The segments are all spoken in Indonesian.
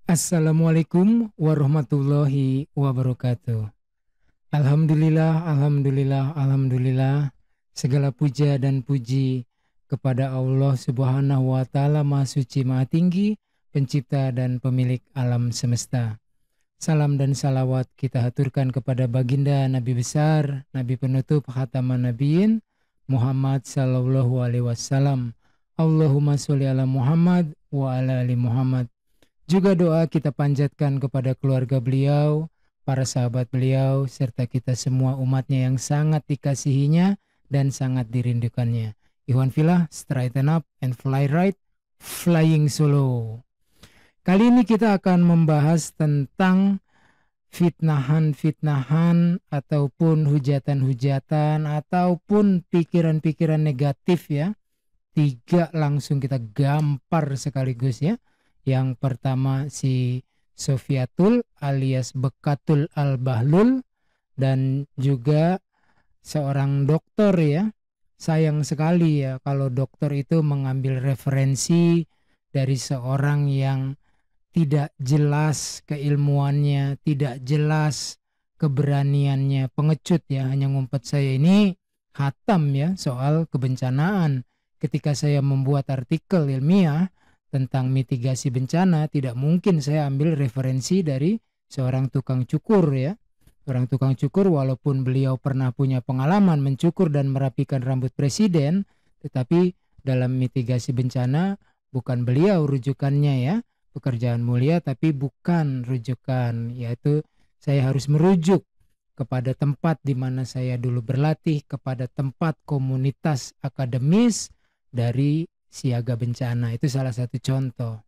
Assalamualaikum warahmatullahi wabarakatuh. Alhamdulillah, alhamdulillah, alhamdulillah. Segala puja dan puji kepada Allah Subhanahu wa taala Maha Suci Maha Tinggi, pencipta dan pemilik alam semesta. Salam dan salawat kita haturkan kepada baginda Nabi besar, Nabi penutup khataman Nabiin, Muhammad sallallahu alaihi wasallam. Allahumma sholli ala Muhammad wa ala ali Muhammad. Juga doa kita panjatkan kepada keluarga beliau, para sahabat beliau, serta kita semua umatnya yang sangat dikasihinya dan sangat dirindukannya. Ikhwan fillah, straighten up and fly right, flying solo. Kali ini kita akan membahas tentang fitnahan-fitnahan ataupun hujatan-hujatan ataupun pikiran-pikiran negatif ya. Tiga langsung kita gampar sekaligus ya. Yang pertama si Sofiatul alias Bekatul Al-Bahlul dan juga seorang dokter ya. Sayang sekali ya kalau dokter itu mengambil referensi dari seorang yang tidak jelas keilmuannya, tidak jelas keberaniannya, pengecut ya, hanya ngumpet. Saya ini khatam ya soal kebencanaan. Ketika saya membuat artikel ilmiah tentang mitigasi bencana, tidak mungkin saya ambil referensi dari seorang tukang cukur ya. Orang tukang cukur walaupun beliau pernah punya pengalaman mencukur dan merapikan rambut presiden, tetapi dalam mitigasi bencana bukan beliau rujukannya ya. Pekerjaan mulia tapi bukan rujukan, yaitu saya harus merujuk kepada tempat di mana saya dulu berlatih, kepada tempat komunitas akademis dari siaga bencana. Itu salah satu contoh.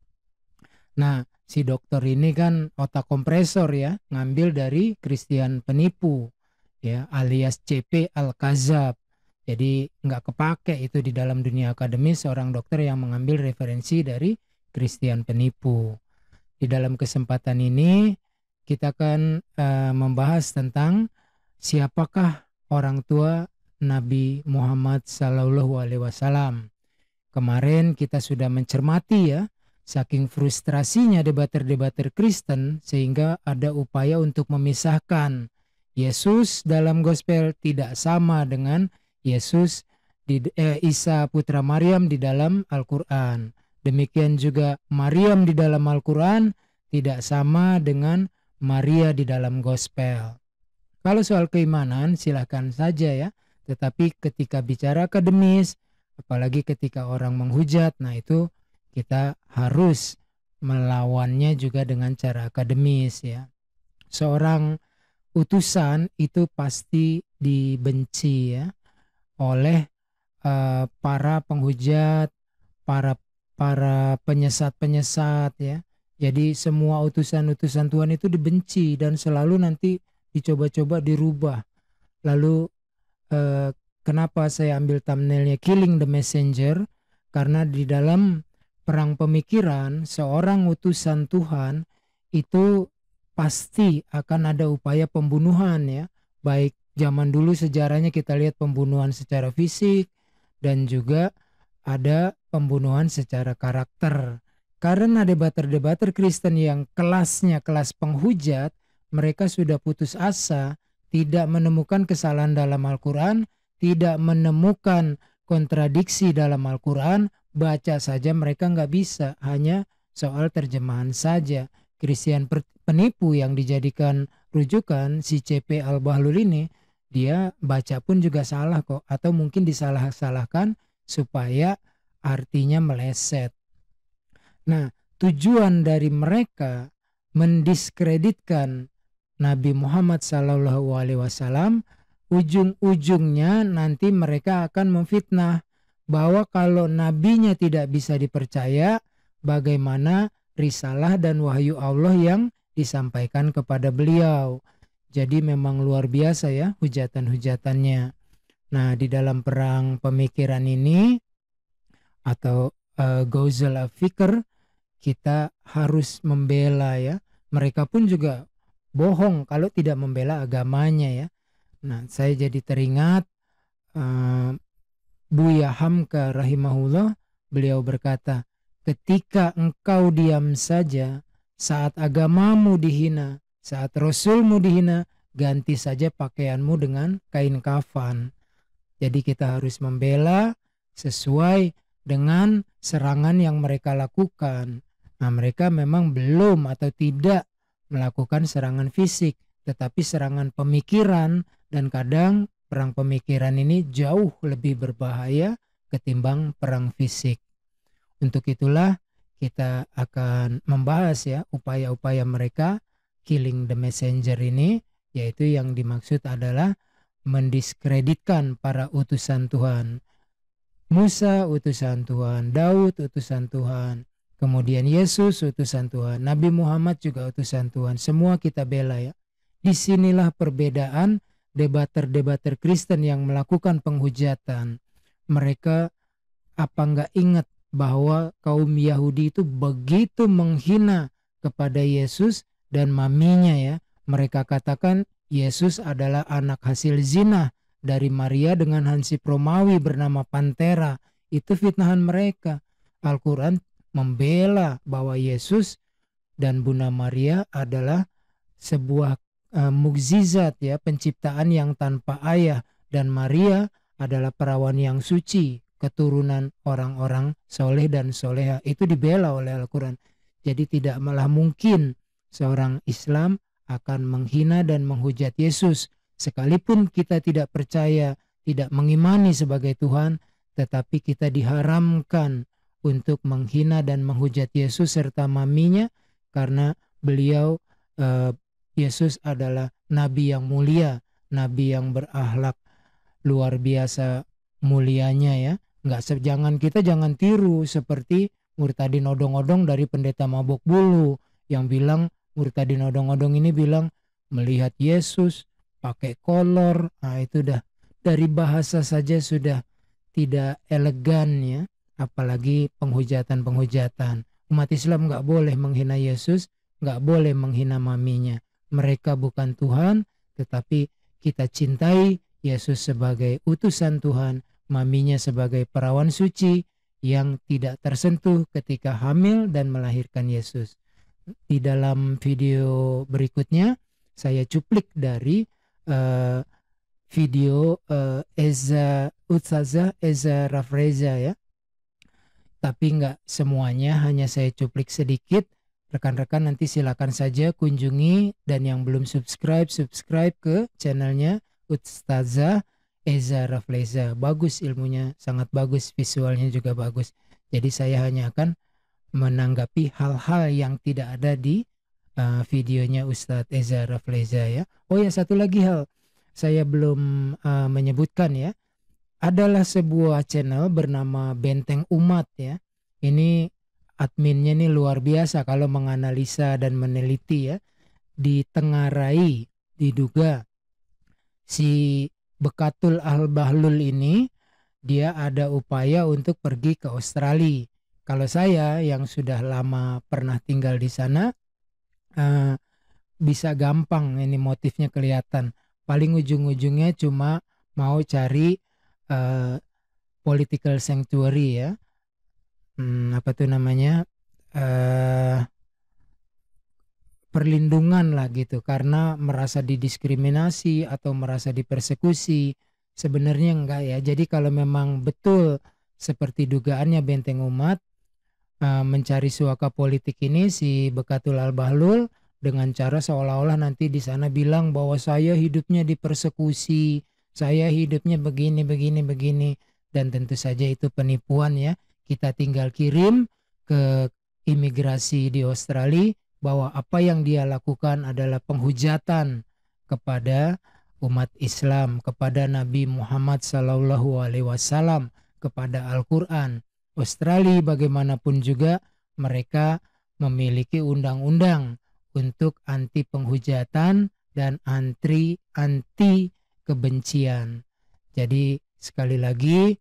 Nah, si dokter ini kan otak kompresor ya, ngambil dari Christian penipu ya, alias CP Al-Kazab. Jadi nggak kepake itu di dalam dunia akademis seorang dokter yang mengambil referensi dari Christian penipu. Di dalam kesempatan ini kita akan membahas tentang siapakah orang tua Nabi Muhammad Sallallahu Alaihi Wasallam. Kemarin kita sudah mencermati ya, saking frustrasinya debater-debater Kristen sehingga ada upaya untuk memisahkan Yesus dalam gospel tidak sama dengan Yesus Isa putra Maryam di dalam Al-Quran. Demikian juga Maryam di dalam Al-Quran tidak sama dengan Maria di dalam gospel. Kalau soal keimanan silahkan saja ya, tetapi ketika bicara akademis, apalagi ketika orang menghujat, nah itu kita harus melawannya juga dengan cara akademis ya. Seorang utusan itu pasti dibenci ya oleh para penghujat, para penyesat-penyesat ya. Jadi semua utusan-utusan Tuhan itu dibenci dan selalu nanti dicoba-coba dirubah. Lalu kenapa saya ambil thumbnailnya Killing the Messenger? Karena di dalam perang pemikiran seorang utusan Tuhan itu pasti akan ada upaya pembunuhan ya. Baik zaman dulu sejarahnya kita lihat pembunuhan secara fisik dan juga ada pembunuhan secara karakter. Karena debater-debater Kristen yang kelasnya kelas penghujat, mereka sudah putus asa, tidak menemukan kesalahan dalam Al-Quran, tidak menemukan kontradiksi dalam Al-Quran, baca saja mereka nggak bisa, hanya soal terjemahan saja. Christian penipu yang dijadikan rujukan si CP Al-Bahlul ini, dia baca pun juga salah kok, atau mungkin disalah-salahkan supaya artinya meleset. Nah, tujuan dari mereka mendiskreditkan Nabi Muhammad SAW, ujung-ujungnya nanti mereka akan memfitnah bahwa kalau nabinya tidak bisa dipercaya, bagaimana risalah dan wahyu Allah yang disampaikan kepada beliau. Jadi memang luar biasa ya hujatan-hujatannya. Nah, di dalam perang pemikiran ini atau Ghazal al-Fikr, kita harus membela ya. Mereka pun juga bohong kalau tidak membela agamanya ya. Nah, saya jadi teringat Buya Hamka rahimahullah, beliau berkata, ketika engkau diam saja, saat agamamu dihina, saat Rasulmu dihina, ganti saja pakaianmu dengan kain kafan. Jadi kita harus membela sesuai dengan serangan yang mereka lakukan. Nah, mereka memang belum atau tidak melakukan serangan fisik, tetapi serangan pemikiran, dan kadang perang pemikiran ini jauh lebih berbahaya ketimbang perang fisik. Untuk itulah kita akan membahas ya upaya-upaya mereka killing the messenger ini, yaitu yang dimaksud adalah mendiskreditkan para utusan Tuhan. Musa utusan Tuhan, Daud utusan Tuhan, kemudian Yesus utusan Tuhan, Nabi Muhammad juga utusan Tuhan. Semua kita bela ya. Disinilah perbedaan debater-debater Kristen yang melakukan penghujatan. Mereka apa nggak ingat bahwa kaum Yahudi itu begitu menghina kepada Yesus dan maminya ya. Mereka katakan Yesus adalah anak hasil zina dari Maria dengan hansip Romawi bernama Pantera. Itu fitnahan mereka. Al-Quran membela bahwa Yesus dan Bunda Maria adalah sebuah mukjizat ya, penciptaan yang tanpa ayah, dan Maria adalah perawan yang suci, keturunan orang-orang soleh dan soleha. Itu dibela oleh Al-Quran. Jadi tidak malah mungkin seorang Islam akan menghina dan menghujat Yesus. Sekalipun kita tidak percaya, tidak mengimani sebagai Tuhan, tetapi kita diharamkan untuk menghina dan menghujat Yesus serta maminya, karena beliau Yesus adalah nabi yang mulia, nabi yang berakhlak luar biasa mulianya ya. Jangan tiru seperti Murtadin odong-odong dari pendeta mabok bulu yang bilang, Murtadin odong-odong ini bilang melihat Yesus pakai kolor. Nah, itu dah dari bahasa saja sudah tidak elegan ya, apalagi penghujatan-penghujatan. Umat Islam nggak boleh menghina Yesus, nggak boleh menghina maminya. Mereka bukan Tuhan, tetapi kita cintai Yesus sebagai utusan Tuhan, maminya sebagai perawan suci yang tidak tersentuh ketika hamil dan melahirkan Yesus. Di dalam video berikutnya saya cuplik dari video Ustazah Eza Rafreza ya. Tapi nggak semuanya, hanya saya cuplik sedikit. Rekan-rekan nanti silakan saja kunjungi, dan yang belum subscribe ke channelnya Ustazah Eza Rafreza. Bagus ilmunya, sangat bagus, visualnya juga bagus. Jadi saya hanya akan menanggapi hal-hal yang tidak ada di videonya Ustadz Eza Rafreza ya. Oh ya, satu lagi hal saya belum menyebutkan ya. Adalah sebuah channel bernama Benteng Umat ya. Ini adminnya nih luar biasa kalau menganalisa dan meneliti ya. Ditengarai, diduga si Bekatul Al-Bahlul ini dia ada upaya untuk pergi ke Australia. Kalau saya yang sudah lama pernah tinggal di sana, bisa gampang ini motifnya kelihatan. Paling ujung-ujungnya cuma mau cari political sanctuary ya. Apa tuh namanya? Perlindungan lah gitu, karena merasa didiskriminasi atau merasa dipersekusi. Sebenarnya enggak ya. Jadi kalau memang betul seperti dugaannya Benteng Umat mencari suaka politik ini, si Bekatul Al-Bahlul dengan cara seolah-olah nanti di sana bilang bahwa saya hidupnya dipersekusi, saya hidupnya begini, dan tentu saja itu penipuan ya. Kita tinggal kirim ke imigrasi di Australia bahwa apa yang dia lakukan adalah penghujatan kepada umat Islam, kepada Nabi Muhammad SAW, kepada Al-Quran. Australia bagaimanapun juga mereka memiliki undang-undang untuk anti penghujatan dan anti kebencian. Jadi sekali lagi,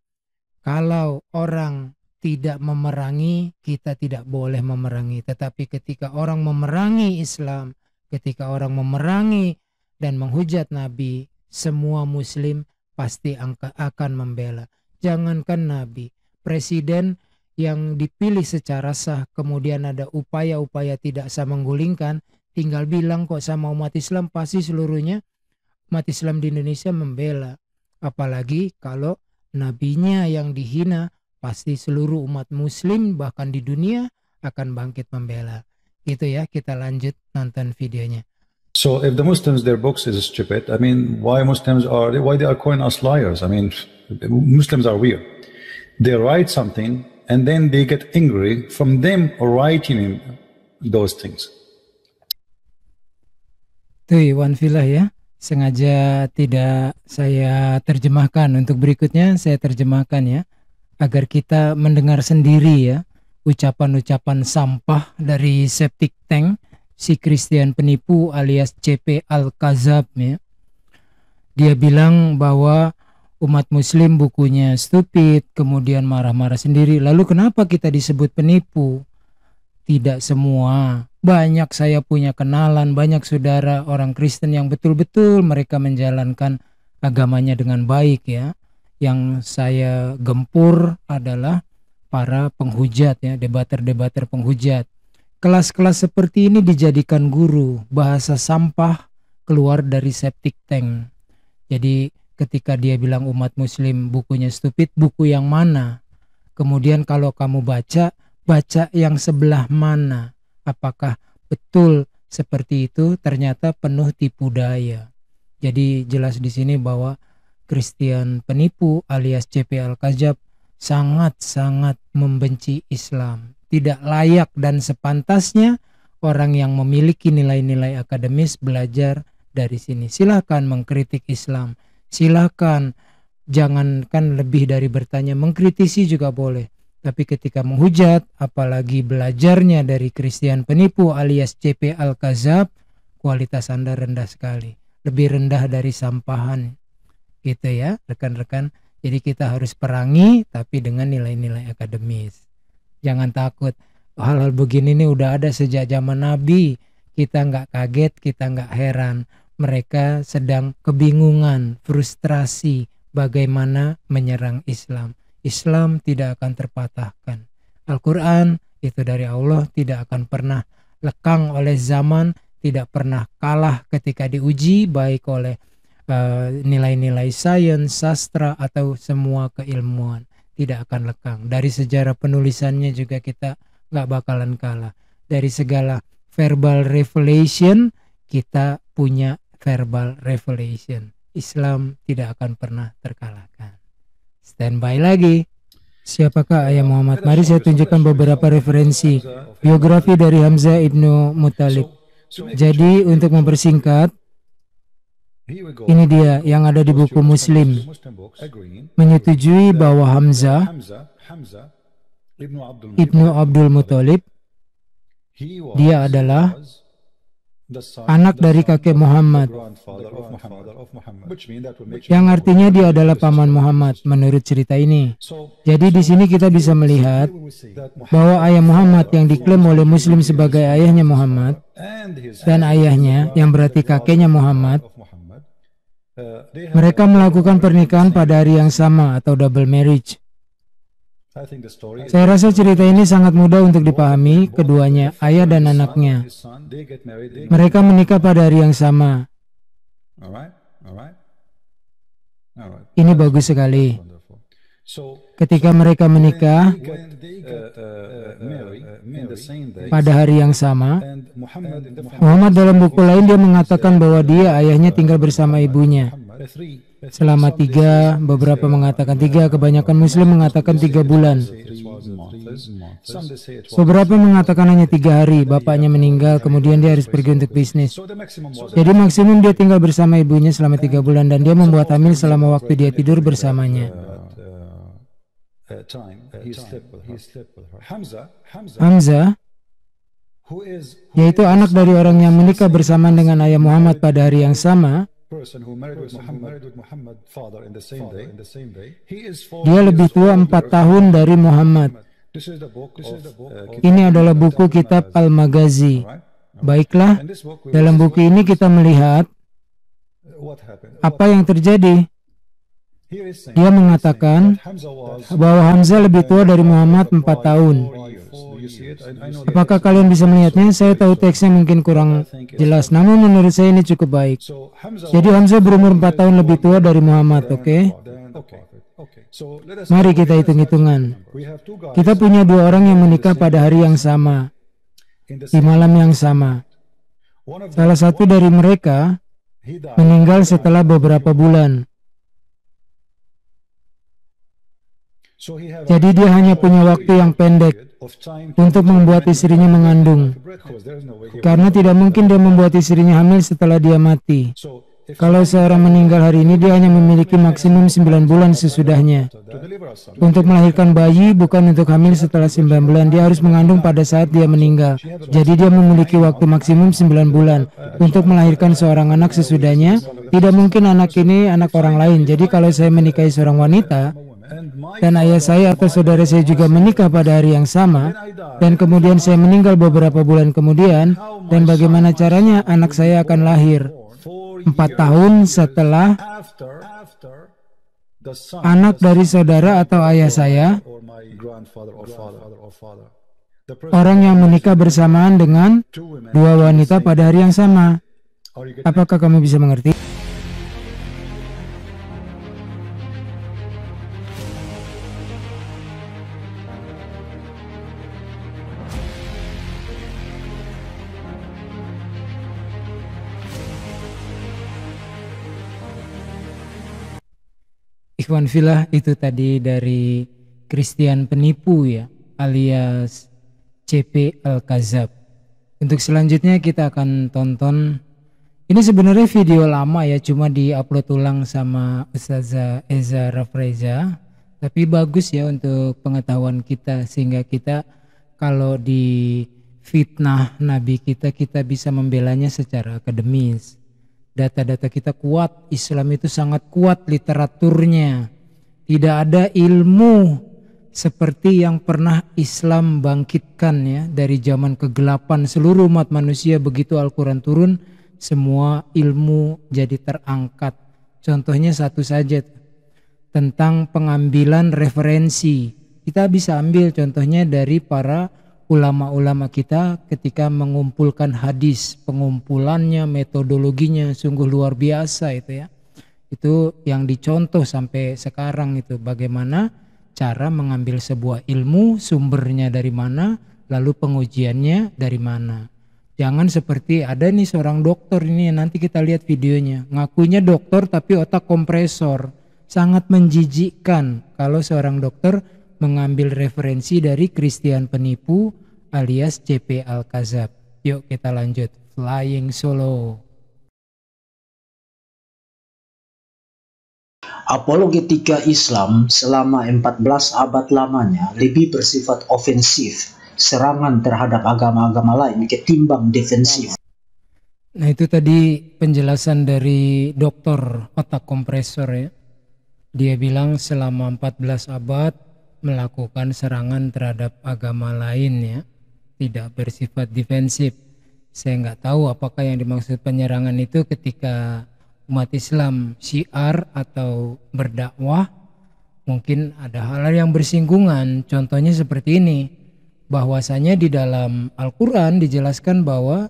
kalau orang tidak memerangi, kita tidak boleh memerangi. Tetapi ketika orang memerangi Islam, ketika orang memerangi dan menghujat Nabi, semua Muslim pasti akan membela. Jangankan Nabi, presiden yang dipilih secara sah, kemudian ada upaya-upaya tidak sah menggulingkan, tinggal bilang kok sama umat Islam, pasti seluruhnya umat Islam di Indonesia membela. Apalagi kalau nabinya yang dihina, pasti seluruh umat Muslim bahkan di dunia akan bangkit membela. Gitu ya, kita lanjut nonton videonya. So if the Muslims, their books is stupid, I mean, why they are calling us liars? I mean, Muslims are weird. They write something and then they get angry from them writing those things. Tuh Iwan Filah ya, sengaja tidak saya terjemahkan. Untuk berikutnya saya terjemahkan ya, agar kita mendengar sendiri ya ucapan-ucapan sampah dari septic tank si Christian penipu alias CP Al-Kazab ya. Dia bilang bahwa umat Muslim bukunya stupid, kemudian marah-marah sendiri. Lalu kenapa kita disebut penipu? Tidak semua. Banyak saya punya kenalan, banyak saudara orang Kristen yang betul-betul mereka menjalankan agamanya dengan baik ya. Yang saya gempur adalah para penghujat ya, debater-debater penghujat. Kelas-kelas seperti ini dijadikan guru, bahasa sampah keluar dari septic tank. Jadi ketika dia bilang umat Muslim bukunya stupid, buku yang mana? Kemudian kalau kamu baca yang sebelah mana? Apakah betul seperti itu? Ternyata penuh tipu daya. Jadi jelas di sini bahwa Christian penipu alias CP Al-Kazab sangat-sangat membenci Islam. Tidak layak dan sepantasnya orang yang memiliki nilai-nilai akademis belajar dari sini. Silakan mengkritik Islam. Silakan, jangankan lebih dari bertanya, mengkritisi juga boleh. Tapi ketika menghujat, apalagi belajarnya dari Christian penipu alias CP Al-Kazab, kualitas Anda rendah sekali. Lebih rendah dari sampahan. Gitu ya, rekan-rekan. Jadi kita harus perangi tapi dengan nilai-nilai akademis. Jangan takut, hal-hal begini nih udah ada sejak zaman Nabi. Kita nggak kaget, kita nggak heran. Mereka sedang kebingungan, frustrasi bagaimana menyerang Islam. Islam tidak akan terpatahkan. Al-Quran itu dari Allah, tidak akan pernah lekang oleh zaman, tidak pernah kalah ketika diuji baik oleh nilai-nilai sains, sastra atau semua keilmuan. Tidak akan lekang. Dari sejarah penulisannya juga kita nggak bakalan kalah. Dari segala verbal revelation, kita punya verbal revelation. Islam tidak akan pernah terkalahkan. Standby lagi. Siapakah ayah Muhammad? Mari saya tunjukkan beberapa referensi biografi dari Hamzah ibnu Muthalib. Jadi untuk mempersingkat, ini dia yang ada di buku Muslim, menyetujui bahwa Hamzah ibnu Abdul Muthalib dia adalah anak dari kakek Muhammad, yang artinya dia adalah paman Muhammad menurut cerita ini. Jadi di sini kita bisa melihat bahwa ayah Muhammad yang diklaim oleh Muslim sebagai ayahnya Muhammad dan ayahnya yang berarti kakeknya Muhammad, mereka melakukan pernikahan pada hari yang sama atau double marriage. Saya rasa cerita ini sangat mudah untuk dipahami. Keduanya, ayah dan anaknya, mereka menikah pada hari yang sama. Ini bagus sekali. Ketika mereka menikah pada hari yang sama, Muhammad dalam buku lain dia mengatakan bahwa dia ayahnya tinggal bersama ibunya selama 3, beberapa mengatakan 3, kebanyakan Muslim mengatakan 3 bulan. Beberapa mengatakan hanya 3 hari, bapaknya meninggal, kemudian dia harus pergi untuk bisnis. Jadi maksimum dia tinggal bersama ibunya selama 3 bulan dan dia membuat hamil selama waktu dia tidur bersamanya. Hamzah, yaitu anak dari orang yang menikah bersamaan dengan ayah Muhammad pada hari yang sama, dia lebih tua 4 tahun dari Muhammad. Ini adalah buku kitab Al-Maghazi. Baiklah, dalam buku ini kita melihat apa yang terjadi. Here is saying Dia mengatakan that Hamza was bahwa Hamzah lebih tua dari Muhammad 4 tahun. 4 years. Do you see it? I know that. Apakah kalian bisa melihatnya? Saya tahu teksnya mungkin kurang jelas, namun menurut saya ini cukup baik. So Hamza Jadi Hamzah berumur 4 tahun lebih tua dari Muhammad, oke? okay. So let us Mari kita hitung-hitungan. we have two guys Kita punya dua orang yang menikah pada hari yang sama, in the di malam yang sama. one of them Salah satu dari mereka he died. meninggal setelah beberapa bulan. So he have Jadi dia hanya punya waktu yang pendek of time untuk membuat istrinya mengandung. because there's no way he Karena tidak mungkin dia membuat istrinya hamil setelah dia mati. so if Kalau seorang meninggal hari ini, dia hanya memiliki maksimum 9 bulan sesudahnya. to deliver us son, Untuk melahirkan bayi, bukan untuk hamil setelah 9 bulan. Dia harus mengandung pada saat dia meninggal. Jadi dia memiliki waktu maksimum 9 bulan untuk melahirkan seorang anak sesudahnya. Tidak mungkin anak ini anak orang lain. Jadi kalau saya menikahi seorang wanita, and my dan ayah saya atau saudara saya juga menikah pada hari yang sama, dan kemudian saya meninggal beberapa bulan kemudian, dan bagaimana caranya anak saya akan lahir 4 4 tahun setelah after the son anak dari saudara atau ayah saya, or my grandfather or father the person orang yang menikah bersamaan dengan two women dua wanita pada hari yang sama. are you getting Apakah kamu bisa mengerti? Ikhwan Filah, itu tadi dari Christian penipu ya, alias CP Al-Kazab. Untuk selanjutnya kita akan tonton, ini sebenarnya video lama ya, cuma di-upload ulang sama Ustazah Eza Rafreza, tapi bagus ya untuk pengetahuan kita, sehingga kita kalau di fitnah Nabi kita bisa membelanya secara akademis. Data-data kita kuat, Islam itu sangat kuat literaturnya. Tidak ada ilmu seperti yang pernah Islam bangkitkan ya, dari zaman kegelapan seluruh umat manusia. Begitu Al-Quran turun, semua ilmu jadi terangkat. Contohnya satu saja, tentang pengambilan referensi. Kita bisa ambil contohnya dari para ulama-ulama kita ketika mengumpulkan hadis, pengumpulannya, metodologinya sungguh luar biasa itu ya. Itu yang dicontoh sampai sekarang, itu bagaimana cara mengambil sebuah ilmu, sumbernya dari mana, lalu pengujiannya dari mana. Jangan seperti ada nih seorang dokter ini, nanti kita lihat videonya, ngakunya dokter tapi otak kompresor. Sangat menjijikkan kalau seorang dokter mengambil referensi dari Christian penipu alias CP Al-Kazab. Yuk kita lanjut, Flying Solo. Apologetika Islam selama 14 abad lamanya lebih bersifat ofensif, serangan terhadap agama-agama lain ketimbang defensif. Nah itu tadi penjelasan dari dokter otak kompresor ya. Dia bilang selama 14 abad melakukan serangan terhadap agama lain ya, tidak bersifat defensif. Saya nggak tahu apakah yang dimaksud penyerangan itu ketika umat Islam syiar atau berdakwah. Mungkin ada hal-hal yang bersinggungan. Contohnya seperti ini, bahwasanya di dalam Al-Quran dijelaskan bahwa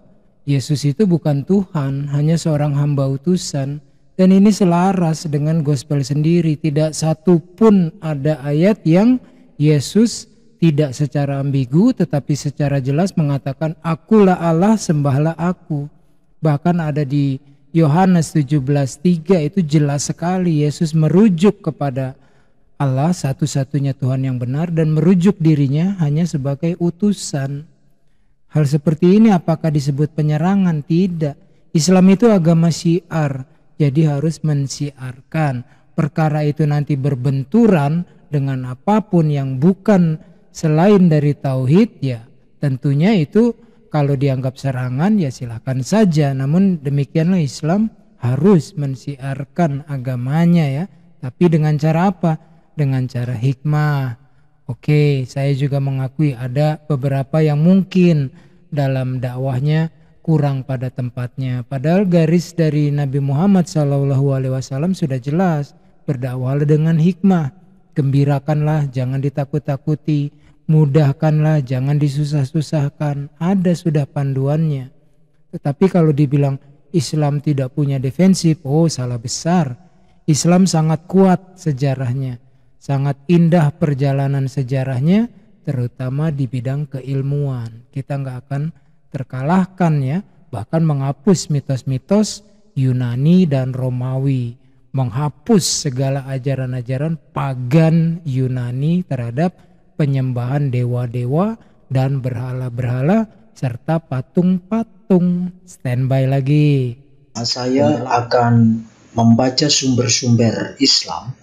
Yesus itu bukan Tuhan, hanya seorang hamba utusan. Dan ini selaras dengan gospel sendiri. Tidak satu pun ada ayat yang Yesus tidak secara ambigu tetapi secara jelas mengatakan akulah Allah, sembahlah aku. Bahkan ada di Yohanes 17:3 itu jelas sekali Yesus merujuk kepada Allah, satu-satunya Tuhan yang benar, dan merujuk dirinya hanya sebagai utusan. Hal seperti ini apakah disebut penyerangan? Tidak. Islam itu agama syiar. Jadi harus mensiarkan. Perkara itu nanti berbenturan dengan apapun yang bukan selain dari tauhid, ya tentunya itu kalau dianggap serangan ya silahkan saja. Namun demikianlah Islam harus mensiarkan agamanya ya. Tapi dengan cara apa? Dengan cara hikmah. Oke, saya juga mengakui ada beberapa yang mungkin dalam dakwahnya kurang pada tempatnya. Padahal garis dari Nabi Muhammad SAW sudah jelas Berdakwahlah dengan hikmah. Gembirakanlah, jangan ditakut-takuti. Mudahkanlah, jangan disusah-susahkan. Ada sudah panduannya. Tetapi kalau dibilang Islam tidak punya defensif, oh salah besar. Islam sangat kuat sejarahnya. Sangat indah perjalanan sejarahnya, terutama di bidang keilmuan. Kita nggak akan terkalahkan ya. Bahkan menghapus mitos-mitos Yunani dan Romawi. Menghapus segala ajaran-ajaran pagan Yunani terhadap penyembahan dewa-dewa dan berhala-berhala serta patung-patung. Standby lagi. Saya akan membaca sumber-sumber Islam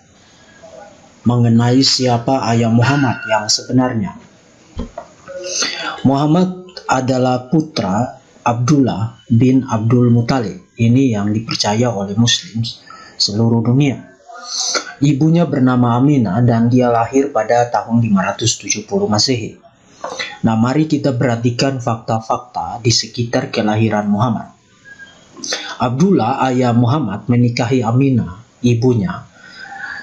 mengenai siapa ayah Muhammad yang sebenarnya. Muhammad adalah putra Abdullah bin Abdul Muthalib. Ini yang dipercaya oleh Muslim seluruh dunia. Ibunya bernama Aminah dan dia lahir pada tahun 570 Masehi. Nah, mari kita perhatikan fakta-fakta di sekitar kelahiran Muhammad. Abdullah ayah Muhammad menikahi Aminah, ibunya,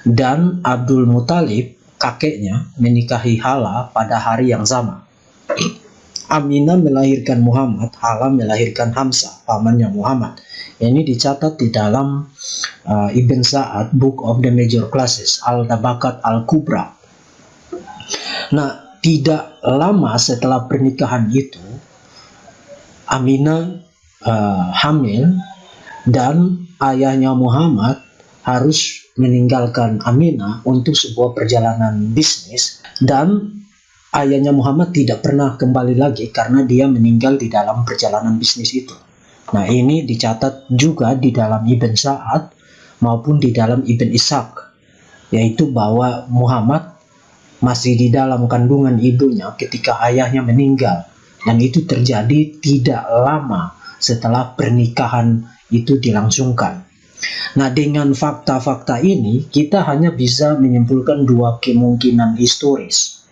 dan Abdul Muthalib kakeknya menikahi Hala pada hari yang sama. Aminah melahirkan Muhammad, Hala melahirkan Hamzah, pamannya Muhammad. Ini dicatat di dalam Ibn Sa'ad, Book of the Major Classes, Al-Tabaqat Al-Kubra. Nah, tidak lama setelah pernikahan itu, Aminah hamil dan ayahnya Muhammad harus meninggalkan Aminah untuk sebuah perjalanan bisnis, dan ayahnya Muhammad tidak pernah kembali lagi karena dia meninggal di dalam perjalanan bisnis itu. Nah, ini dicatat juga di dalam Ibn Sa'ad maupun di dalam Ibn Ishaq, yaitu bahwa Muhammad masih di dalam kandungan ibunya ketika ayahnya meninggal, dan itu terjadi tidak lama setelah pernikahan itu dilangsungkan. Nah, dengan fakta-fakta ini kita hanya bisa menyimpulkan dua kemungkinan historis.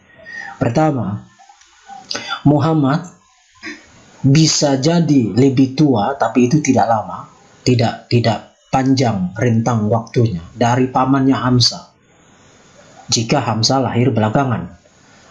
Pertama, Muhammad bisa jadi lebih tua, tapi itu tidak lama, tidak panjang rentang waktunya, dari pamannya Hamzah, jika Hamzah lahir belakangan.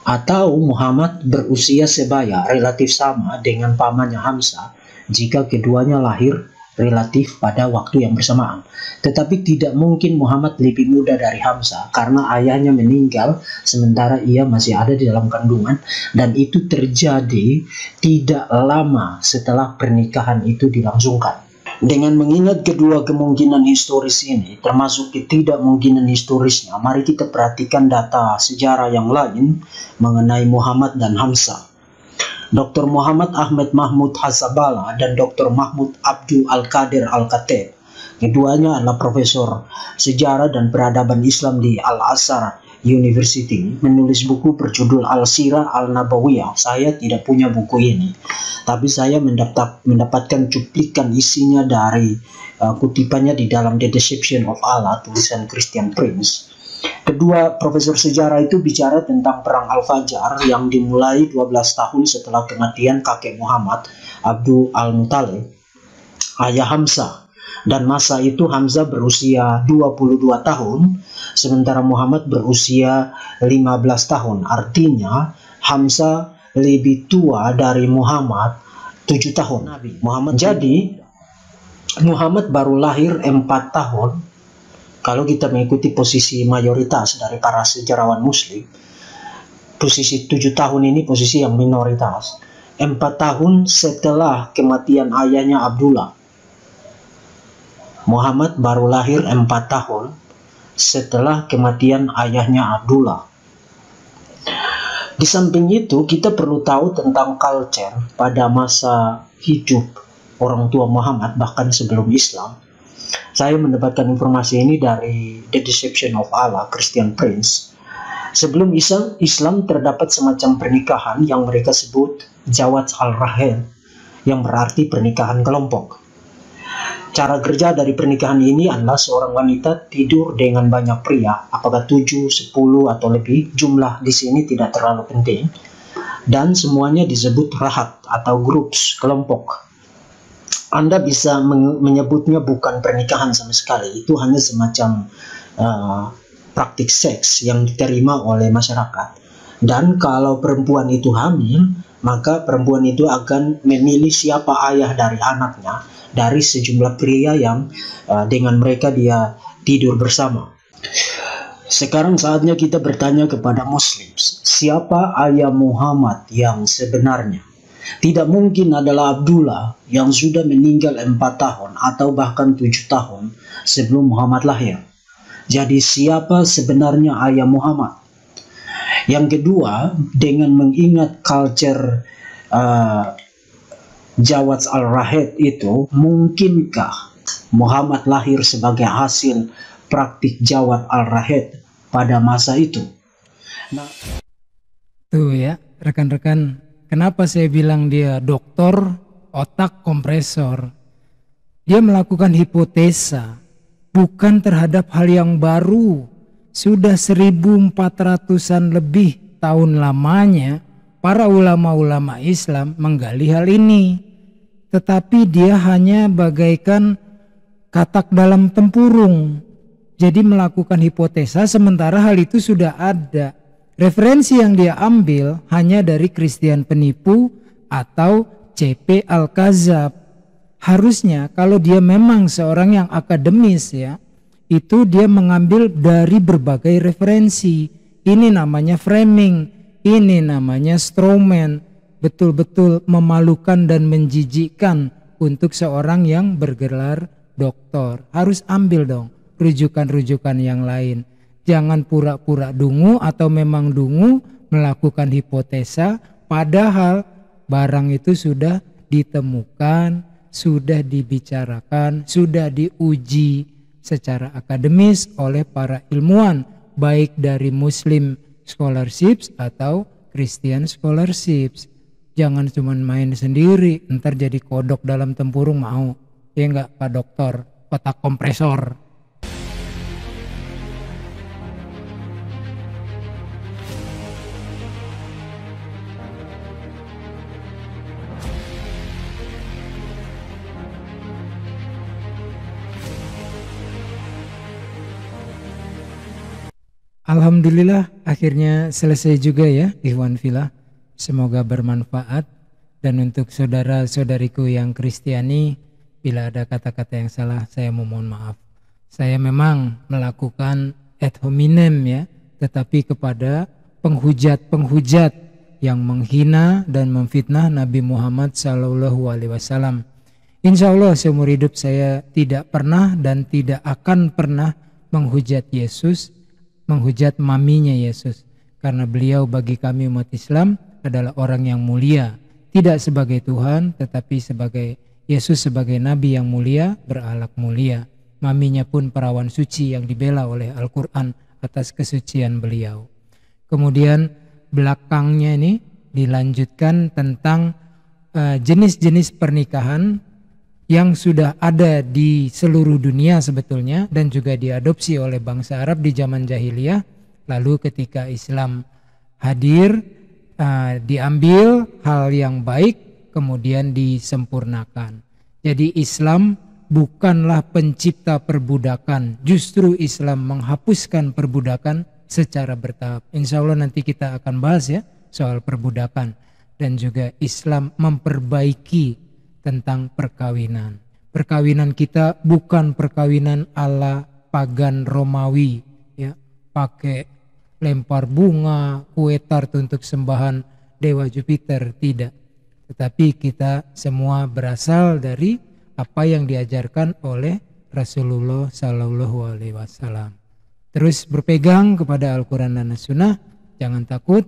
Atau Muhammad berusia sebaya, relatif sama dengan pamannya Hamzah, jika keduanya lahir relatif pada waktu yang bersamaan. Tetapi tidak mungkin Muhammad lebih muda dari Hamzah karena ayahnya meninggal sementara ia masih ada di dalam kandungan, dan itu terjadi tidak lama setelah pernikahan itu dilangsungkan. Dengan mengingat kedua kemungkinan historis ini, termasuk ketidakmungkinan historisnya, mari kita perhatikan data sejarah yang lain mengenai Muhammad dan Hamzah. Dr. Muhammad Ahmad Mahmud Hasabala dan Dr. Mahmud Abdul Al-Qadir Al-Khatib. Keduanya adalah profesor sejarah dan peradaban Islam di Al-Azhar University, menulis buku berjudul Al-Sirah Al-Nabawiyah. Saya tidak punya buku ini, tapi saya mendapatkan cuplikan isinya dari kutipannya di dalam The Deception of Allah, tulisan Christian Prince. Kedua profesor sejarah itu bicara tentang perang Al-Fajar yang dimulai 12 tahun setelah kematian kakek Muhammad, Abdul Al-Muthalib, ayah Hamzah. Dan masa itu Hamzah berusia 22 tahun, sementara Muhammad berusia 15 tahun. Artinya Hamzah lebih tua dari Muhammad 7 tahun. Jadi Muhammad baru lahir 4 tahun. Kalau kita mengikuti posisi mayoritas dari para sejarawan Muslim, posisi 7 tahun ini posisi yang minoritas. 4 tahun setelah kematian ayahnya Abdullah, Muhammad baru lahir 4 tahun setelah kematian ayahnya Abdullah. Di samping itu, kita perlu tahu tentang culture pada masa hidup orang tua Muhammad, bahkan sebelum Islam. Saya mendapatkan informasi ini dari The Deception of Allah, Christian Prince. Sebelum Islam terdapat semacam pernikahan yang mereka sebut Zawaj al-Rahel, yang berarti pernikahan kelompok. Cara kerja dari pernikahan ini adalah seorang wanita tidur dengan banyak pria, apakah 7, 10 atau lebih, jumlah di sini tidak terlalu penting, dan semuanya disebut rahat atau groups, kelompok. Anda bisa menyebutnya bukan pernikahan sama sekali, itu hanya semacam praktik seks yang diterima oleh masyarakat. Dan kalau perempuan itu hamil, maka perempuan itu akan memilih siapa ayah dari anaknya dari sejumlah pria yang dengan mereka dia tidur bersama. Sekarang saatnya kita bertanya kepada Muslim, siapa ayah Muhammad yang sebenarnya? Tidak mungkin adalah Abdullah yang sudah meninggal 4 tahun atau bahkan 7 tahun sebelum Muhammad lahir. Jadi siapa sebenarnya ayah Muhammad? Yang kedua, dengan mengingat culture Jawaz al-Rahid itu, mungkinkah Muhammad lahir sebagai hasil praktik Jawaz al-Rahid pada masa itu? Nah, Tuh ya, rekan-rekan, kenapa saya bilang dia doktor otak kompresor? Dia melakukan hipotesa, bukan terhadap hal yang baru. Sudah 1400-an lebih tahun lamanya para ulama-ulama Islam menggali hal ini. Tetapi dia hanya bagaikan katak dalam tempurung. Jadi melakukan hipotesa sementara hal itu sudah ada. Referensi yang dia ambil hanya dari Christian penipu atau C.P. Al-Kazab. Harusnya kalau dia memang seorang yang akademis ya, itu dia mengambil dari berbagai referensi. Ini namanya framing, ini namanya strawman. Betul-betul memalukan dan menjijikkan untuk seorang yang bergelar doktor. Harus ambil dong rujukan-rujukan yang lain. Jangan pura-pura dungu atau memang dungu melakukan hipotesa padahal barang itu sudah ditemukan, sudah dibicarakan, sudah diuji secara akademis oleh para ilmuwan baik dari Muslim scholarships atau Christian scholarships. Jangan cuma main sendiri, ntar jadi kodok dalam tempurung mau. Ya enggak Pak Dokter, otak kompresor. Alhamdulillah akhirnya selesai juga ya Ikhwan Fillah. Semoga bermanfaat. Dan untuk saudara-saudariku yang Kristiani, bila ada kata-kata yang salah saya memohon maaf. Saya memang melakukan ad hominem ya, tetapi kepada penghujat-penghujat yang menghina dan memfitnah Nabi Muhammad SAW. Insya Allah seumur hidup saya tidak pernah dan tidak akan pernah menghujat Yesus, menghujat maminya Yesus, karena beliau bagi kami umat Islam adalah orang yang mulia, tidak sebagai Tuhan tetapi sebagai Yesus sebagai nabi yang mulia, berakhlak mulia. Maminya pun perawan suci yang dibela oleh Al-Quran atas kesucian beliau. Kemudian belakangnya ini dilanjutkan tentang jenis-jenis pernikahan yang sudah ada di seluruh dunia sebetulnya dan juga diadopsi oleh bangsa Arab di zaman jahiliyah. Lalu ketika Islam hadir, diambil hal yang baik kemudian disempurnakan. Jadi Islam bukanlah pencipta perbudakan, justru Islam menghapuskan perbudakan secara bertahap. Insya Allah nanti kita akan bahas ya soal perbudakan. Dan juga Islam memperbaiki tentang perkawinan. Perkawinan kita bukan perkawinan ala pagan Romawi ya, pakai lempar bunga, kue tart untuk sembahan dewa Jupiter, tidak. Tetapi kita semua berasal dari apa yang diajarkan oleh Rasulullah Sallallahu Alaihi Wasallam. Terus berpegang kepada Al-Quran dan As-Sunnah, jangan takut.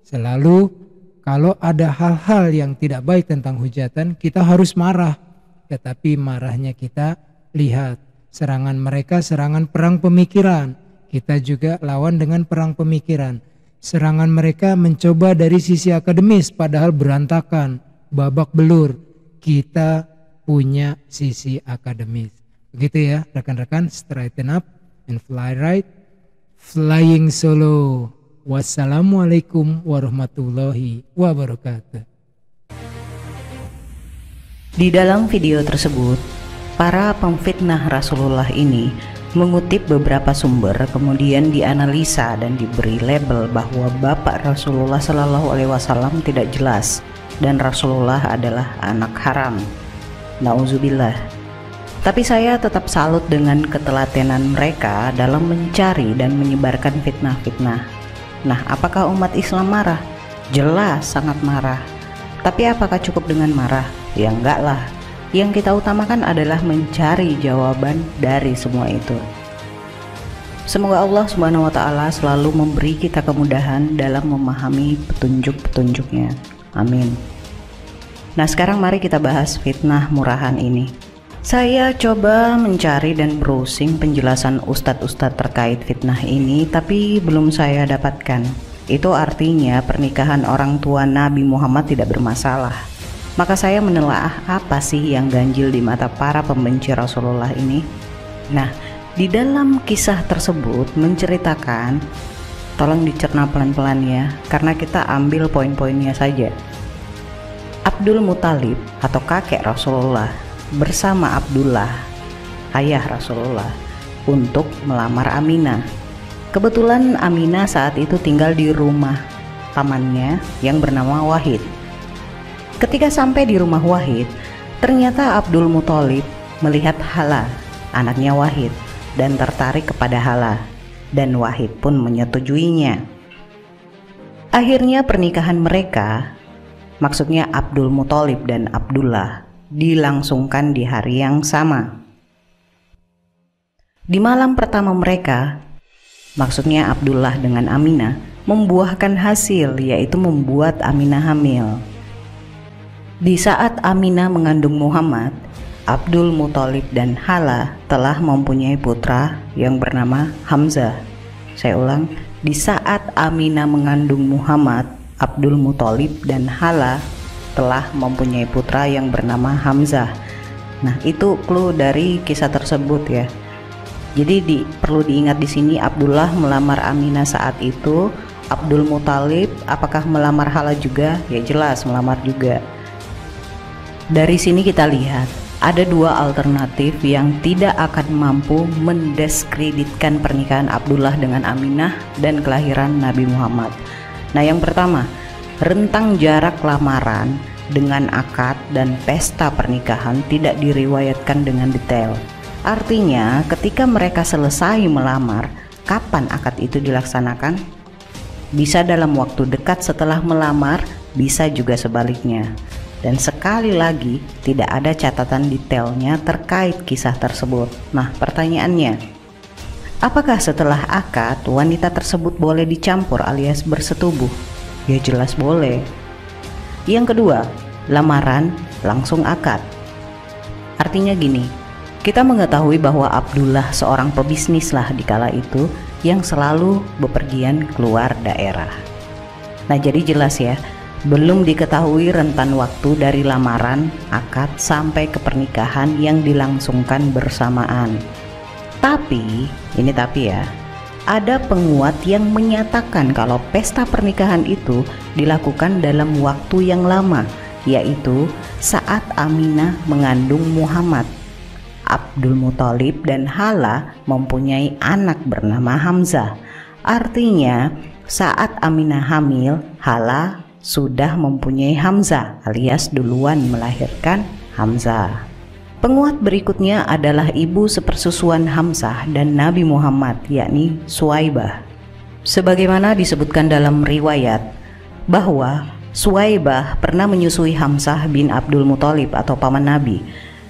Selalu kalau ada hal-hal yang tidak baik tentang hujatan, kita harus marah. Tetapi marahnya kita lihat serangan mereka, serangan perang pemikiran. Kita juga lawan dengan perang pemikiran. Serangan mereka mencoba dari sisi akademis, padahal berantakan, babak belur. Kita punya sisi akademis. Begitu ya rekan-rekan, straighten up and fly right. Flying solo. Wassalamualaikum warahmatullahi wabarakatuh. Di dalam video tersebut, para pemfitnah Rasulullah ini mengutip beberapa sumber, kemudian dianalisa dan diberi label bahwa bapak Rasulullah Shallallahu Alaihi Wasallam tidak jelas dan Rasulullah adalah anak haram. Nauzubillah. Tapi saya tetap salut dengan ketelatenan mereka dalam mencari dan menyebarkan fitnah-fitnah. Nah, apakah umat Islam marah? Jelas sangat marah. Tapi apakah cukup dengan marah? Ya enggak lah. Yang kita utamakan adalah mencari jawaban dari semua itu. Semoga Allah Subhanahu wa Ta'ala selalu memberi kita kemudahan dalam memahami petunjuk-petunjuknya. Amin. Nah, sekarang mari kita bahas fitnah murahan ini. Saya coba mencari dan browsing penjelasan ustadz-ustadz terkait fitnah ini, tapi belum saya dapatkan. Itu artinya pernikahan orang tua Nabi Muhammad tidak bermasalah. Maka saya menelaah apa sih yang ganjil di mata para pembenci Rasulullah ini. Nah, di dalam kisah tersebut menceritakan, tolong dicerna pelan-pelan ya, karena kita ambil poin-poinnya saja. Abdul Muthalib atau kakek Rasulullah bersama Abdullah, ayah Rasulullah, untuk melamar Aminah. Kebetulan Aminah saat itu tinggal di rumah pamannya yang bernama Wahid. Ketika sampai di rumah Wahid, ternyata Abdul Muthalib melihat Hala, anaknya Wahid, dan tertarik kepada Hala, dan Wahid pun menyetujuinya. Akhirnya pernikahan mereka, maksudnya Abdul Muthalib dan Abdullah, dilangsungkan di hari yang sama. Di malam pertama mereka, maksudnya Abdullah dengan Aminah, membuahkan hasil, yaitu membuat Aminah hamil. Di saat Aminah mengandung Muhammad, Abdul Muthalib dan Hala telah mempunyai putra yang bernama Hamzah. Saya ulang, di saat Aminah mengandung Muhammad, Abdul Muthalib dan Hala telah mempunyai putra yang bernama Hamzah. Nah, itu clue dari kisah tersebut ya. Jadi perlu diingat di sini Abdullah melamar Aminah saat itu. Abdul Muthalib apakah melamar Hala juga? Ya jelas melamar juga. Dari sini kita lihat ada dua alternatif yang tidak akan mampu mendiskreditkan pernikahan Abdullah dengan Aminah dan kelahiran Nabi Muhammad. Nah, yang pertama, rentang jarak lamaran dengan akad dan pesta pernikahan tidak diriwayatkan dengan detail. Artinya, ketika mereka selesai melamar, kapan akad itu dilaksanakan? Bisa dalam waktu dekat setelah melamar, bisa juga sebaliknya. Dan sekali lagi, tidak ada catatan detailnya terkait kisah tersebut. Nah, pertanyaannya, apakah setelah akad wanita tersebut boleh dicampur alias bersetubuh? Ya jelas boleh. Yang kedua, lamaran langsung akad. Artinya gini, kita mengetahui bahwa Abdullah seorang pebisnis lah di kala itu yang selalu bepergian keluar daerah. Nah, jadi jelas ya, belum diketahui rentan waktu dari lamaran, akad, sampai ke pernikahan yang dilangsungkan bersamaan. Tapi ya, ada penguat yang menyatakan kalau pesta pernikahan itu dilakukan dalam waktu yang lama, yaitu saat Aminah mengandung Muhammad. Abdul Muthalib dan Hala mempunyai anak bernama Hamzah. Artinya, saat Aminah hamil, Hala sudah mempunyai Hamzah alias duluan melahirkan Hamzah. Penguat berikutnya adalah ibu sepersusuan Hamzah dan Nabi Muhammad, yakni Suwaibah. Sebagaimana disebutkan dalam riwayat bahwa Suwaibah pernah menyusui Hamzah bin Abdul Muthalib atau paman Nabi.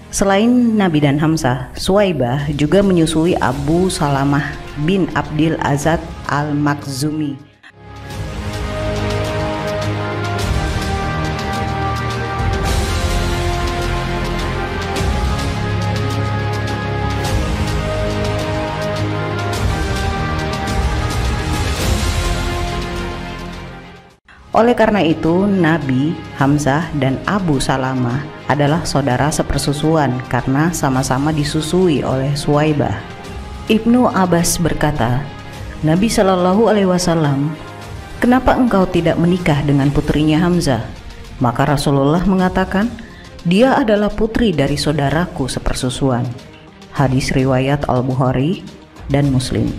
Selain Nabi dan Hamzah, Suwaibah juga menyusui Abu Salamah bin Abdil Azad al-Makhzumi. Oleh karena itu, Nabi, Hamzah, dan Abu Salamah adalah saudara sepersusuan karena sama-sama disusui oleh Suwaibah. Ibnu Abbas berkata, Nabi Shallallahu Alaihi Wasallam, "Kenapa engkau tidak menikah dengan putrinya Hamzah?" Maka Rasulullah mengatakan, "Dia adalah putri dari saudaraku sepersusuan." Hadis riwayat Al-Bukhari dan Muslim.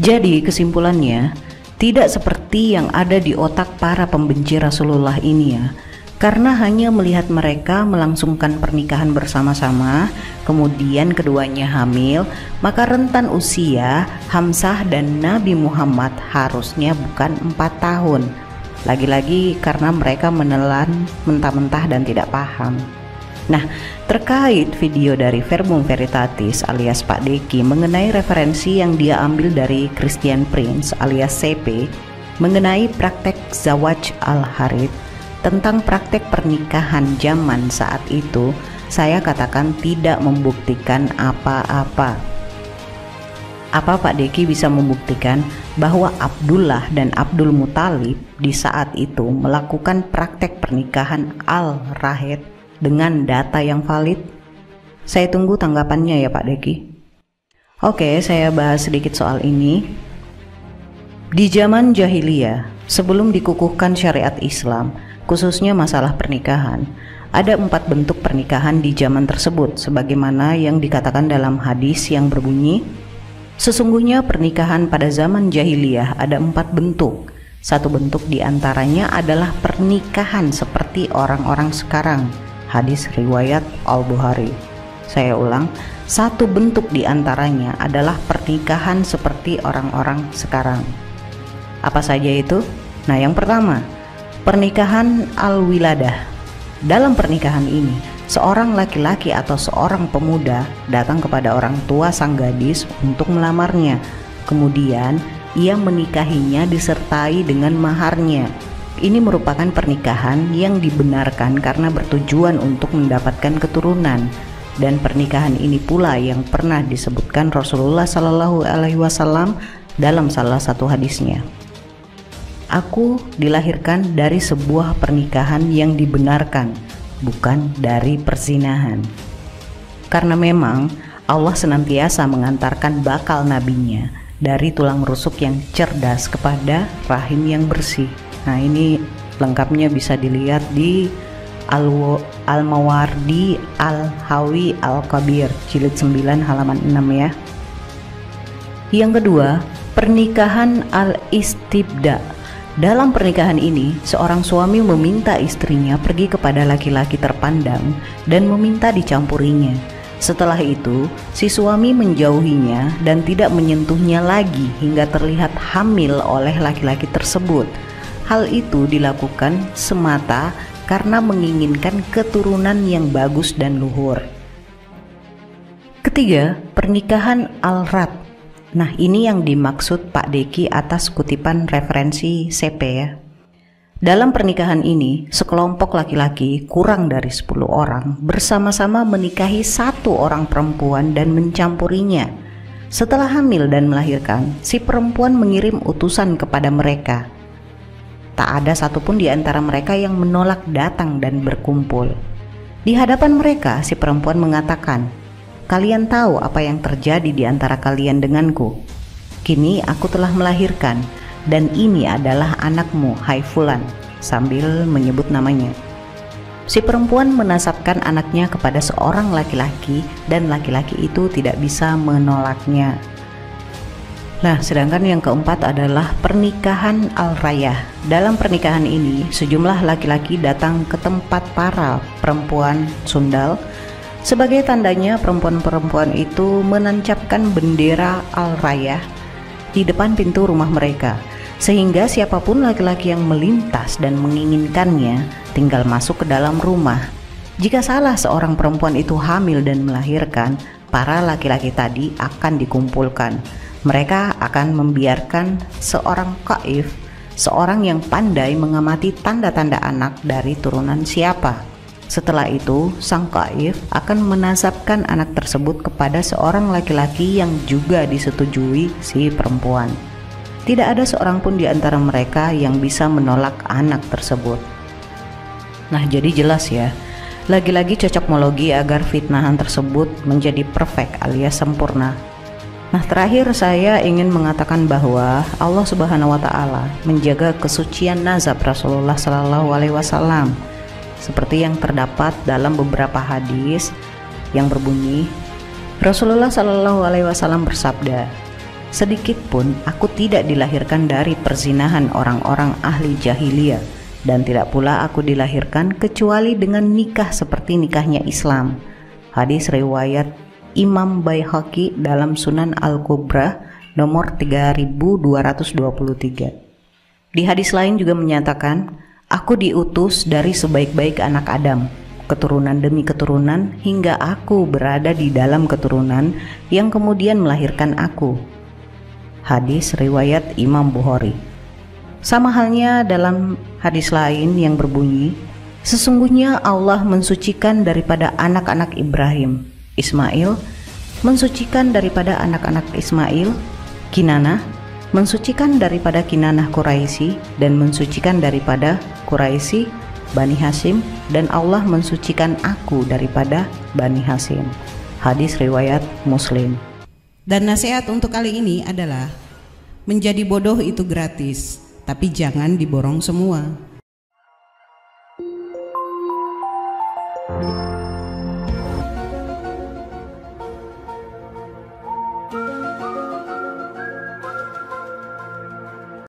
Jadi kesimpulannya, tidak seperti yang ada di otak para pembenci Rasulullah ini ya. Karena hanya melihat mereka melangsungkan pernikahan bersama-sama, kemudian keduanya hamil, maka rentan usia Hamzah dan Nabi Muhammad harusnya bukan 4 tahun. Lagi-lagi karena mereka menelan mentah-mentah dan tidak paham. Nah, terkait video dari Verbum Veritatis alias Pak Deki mengenai referensi yang dia ambil dari Christian Prince alias CP mengenai praktek Zawaj al-Harith, tentang praktek pernikahan zaman saat itu, saya katakan tidak membuktikan apa-apa. Apa Pak Deki bisa membuktikan bahwa Abdullah dan Abdul Muthalib di saat itu melakukan praktek pernikahan al-Rahid dengan data yang valid? Saya tunggu tanggapannya ya Pak Deki. Oke, saya bahas sedikit soal ini. Di zaman jahiliyah, sebelum dikukuhkan syariat Islam, khususnya masalah pernikahan, ada 4 bentuk pernikahan di zaman tersebut, sebagaimana yang dikatakan dalam hadis yang berbunyi, sesungguhnya pernikahan pada zaman jahiliyah ada 4 bentuk. Satu bentuk diantaranya adalah pernikahan seperti orang-orang sekarang. Hadis riwayat Al-Bukhari. Saya ulang, satu bentuk diantaranya adalah pernikahan seperti orang-orang sekarang. Apa saja itu? Nah, yang pertama, pernikahan al-wiladah. Dalam pernikahan ini, seorang laki-laki atau seorang pemuda datang kepada orang tua sang gadis untuk melamarnya. Kemudian, ia menikahinya disertai dengan maharnya. Ini merupakan pernikahan yang dibenarkan karena bertujuan untuk mendapatkan keturunan. Dan pernikahan ini pula yang pernah disebutkan Rasulullah SAW dalam salah satu hadisnya. Aku dilahirkan dari sebuah pernikahan yang dibenarkan, bukan dari perzinahan. Karena memang Allah senantiasa mengantarkan bakal nabinya dari tulang rusuk yang cerdas kepada rahim yang bersih. Nah, ini lengkapnya bisa dilihat di Al-Mawardi Al-Hawi Al-Kabir jilid 9 halaman 6 ya. Yang kedua, pernikahan al-istibda. Dalam pernikahan ini, seorang suami meminta istrinya pergi kepada laki-laki terpandang dan meminta dicampurinya. Setelah itu, si suami menjauhinya dan tidak menyentuhnya lagi hingga terlihat hamil oleh laki-laki tersebut. Hal itu dilakukan semata karena menginginkan keturunan yang bagus dan luhur. Ketiga, pernikahan al-Rad. Nah, ini yang dimaksud Pak Deki atas kutipan referensi CP ya. Dalam pernikahan ini, sekelompok laki-laki kurang dari 10 orang bersama-sama menikahi satu orang perempuan dan mencampurinya. Setelah hamil dan melahirkan, si perempuan mengirim utusan kepada mereka. Tak ada satupun di antara mereka yang menolak datang dan berkumpul. Di hadapan mereka, si perempuan mengatakan, "Kalian tahu apa yang terjadi di antara kalian denganku? Kini aku telah melahirkan, dan ini adalah anakmu, hai Fulan," sambil menyebut namanya. Si perempuan menasabkan anaknya kepada seorang laki-laki, dan laki-laki itu tidak bisa menolaknya. Nah, sedangkan yang keempat adalah pernikahan al-rayah. Dalam pernikahan ini, sejumlah laki-laki datang ke tempat para perempuan sundal. Sebagai tandanya, perempuan-perempuan itu menancapkan bendera al-rayah di depan pintu rumah mereka, sehingga siapapun laki-laki yang melintas dan menginginkannya tinggal masuk ke dalam rumah. Jika salah seorang perempuan itu hamil dan melahirkan, para laki-laki tadi akan dikumpulkan. Mereka akan membiarkan seorang qaif, seorang yang pandai mengamati tanda-tanda anak dari turunan siapa. Setelah itu, sang qaif akan menasabkan anak tersebut kepada seorang laki-laki yang juga disetujui si perempuan. Tidak ada seorang pun di antara mereka yang bisa menolak anak tersebut. Nah, jadi jelas ya, lagi-lagi cocokmologi agar fitnahan tersebut menjadi perfect alias sempurna. Nah, terakhir saya ingin mengatakan bahwa Allah Subhanahu wa taala menjaga kesucian nazab Rasulullah sallallahu alaihi wasallam seperti yang terdapat dalam beberapa hadis yang berbunyi, Rasulullah Shallallahu Alaihi Wasallam bersabda, sedikit pun aku tidak dilahirkan dari perzinahan orang-orang ahli jahiliyah, dan tidak pula aku dilahirkan kecuali dengan nikah seperti nikahnya Islam. Hadis riwayat Imam Baihaqi dalam Sunan Al-Kubra nomor 3223. Di hadis lain juga menyatakan, aku diutus dari sebaik-baik anak Adam, keturunan demi keturunan, hingga aku berada di dalam keturunan yang kemudian melahirkan aku. Hadis riwayat Imam Bukhari. Sama halnya dalam hadis lain yang berbunyi, sesungguhnya Allah mensucikan daripada anak-anak Ibrahim, Ismail, mensucikan daripada anak-anak Ismail, Kinanah, mensucikan daripada Kinanah Quraisy, dan mensucikan daripada Quraisy Bani Hashim, dan Allah mensucikan aku daripada Bani Hashim. Hadis riwayat Muslim. Dan nasihat untuk kali ini adalah, menjadi bodoh itu gratis, tapi jangan diborong semua.